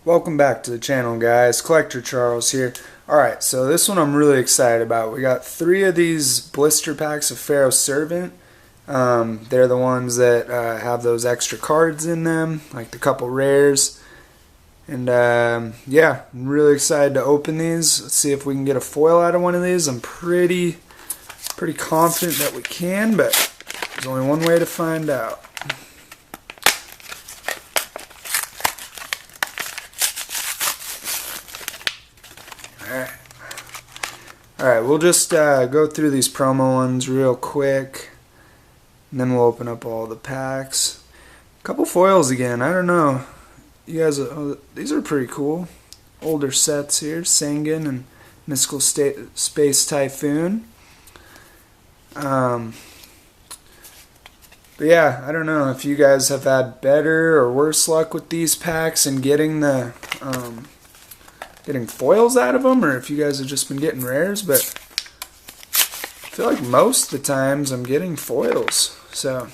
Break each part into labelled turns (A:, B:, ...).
A: Welcome back to the channel, guys. Collector Charles here. Alright, so this one I'm really excited about. We got 3 of these blister packs of Pharaoh Servant. They're the ones that have those extra cards in them, like the couple rares. And yeah, I'm really excited to open these. Let's see if we can get a foil out of one of these. I'm pretty confident that we can, but there's only one way to find out. Alright, we'll just go through these promo ones real quick, and then we'll open up all the packs. A couple foils again, I don't know. You guys, these are pretty cool. Older sets here, Sangan and Mystical Space Typhoon. But yeah, I don't know if you guys have had better or worse luck with these packs and getting the getting foils out of them, or if you guys have just been getting rares, but I feel like most of the times I'm getting foils, so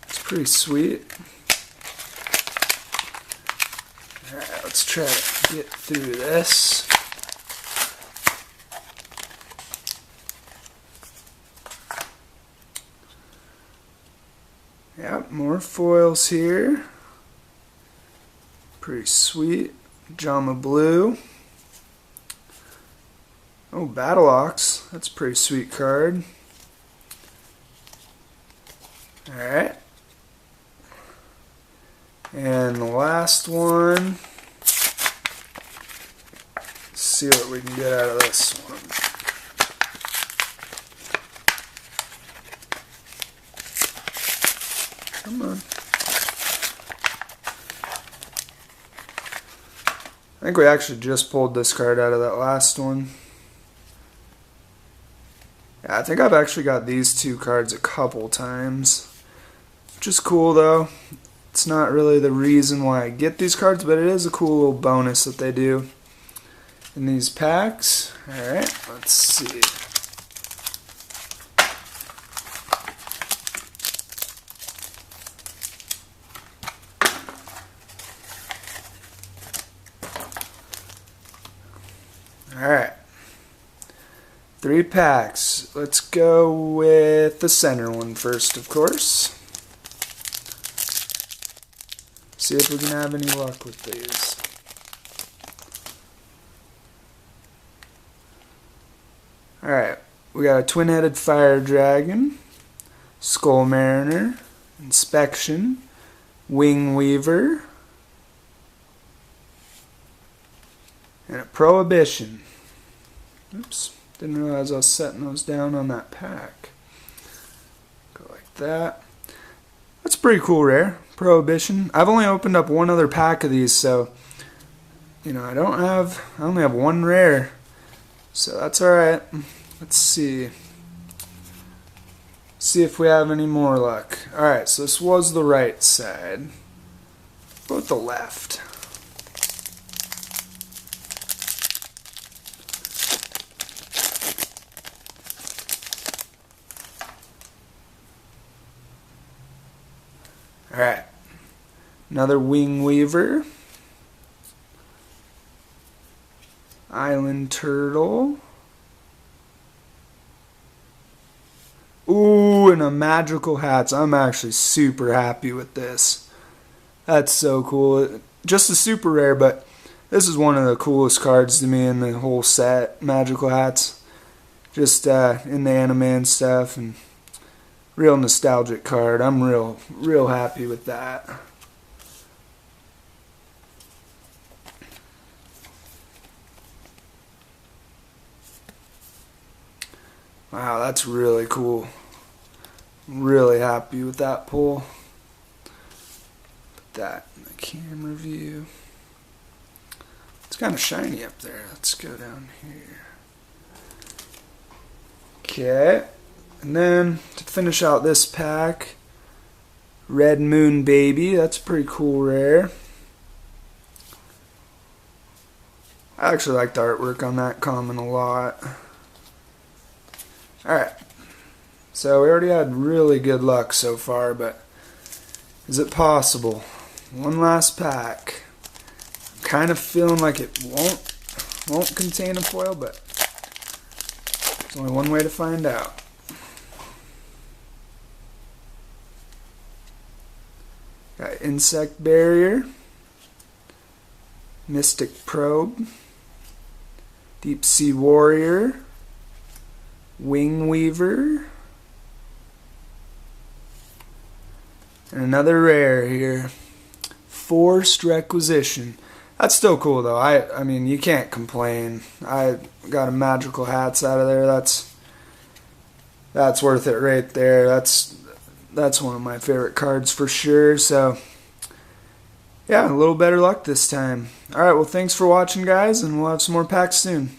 A: it's pretty sweet. Alright, let's try to get through this. Yep, more foils here. Pretty sweet. Jama Blue. Oh, Battle Ox. That's a pretty sweet card. Alright. And the last one. Let's see what we can get out of this one. Come on. I think we actually just pulled this card out of that last one. Yeah, I think I've actually got these 2 cards a couple times, which is cool though. It's not really the reason why I get these cards, but it is a cool little bonus that they do in these packs. Alright, let's see. Alright, 3 packs. Let's go with the center one first, of course. See if we can have any luck with these. Alright, we got a twin-headed fire dragon, skull mariner, inspection, wing weaver, and a prohibition. Oops, didn't realize I was setting those down on that pack. Go like that. That's pretty cool rare. Prohibition. I've only opened up one other pack of these, so you know, I only have 1 rare. So that's alright. Let's see. See if we have any more luck. Alright, so this was the right side. Go with the left. Alright, another wing weaver, island turtle, ooh, and a magical hats. I'm actually super happy with this. That's so cool. Just a super rare, but this is one of the coolest cards to me in the whole set. Magical hats, just in the anime and stuff, and real nostalgic card. I'm real happy with that. Wow, that's really cool. Really happy with that pull. Put that in the camera view. It's kind of shiny up there. Let's go down here. Okay. And then, to finish out this pack, Red Moon Baby. That's a pretty cool rare. I actually like the artwork on that common a lot. Alright. So we already had really good luck so far, but is it possible? One last pack. kind of feeling like it won't contain a foil, but there's only one way to find out. Got Insect Barrier, Mystic Probe, Deep Sea Warrior, Wing Weaver, and another rare here. Forced Requisition. That's still cool though. I mean, you can't complain. I got a magical hats out of there. That's worth it right there. That's one of my favorite cards for sure. So yeah, a little better luck this time. Alright, well thanks for watching guys, and we'll have some more packs soon.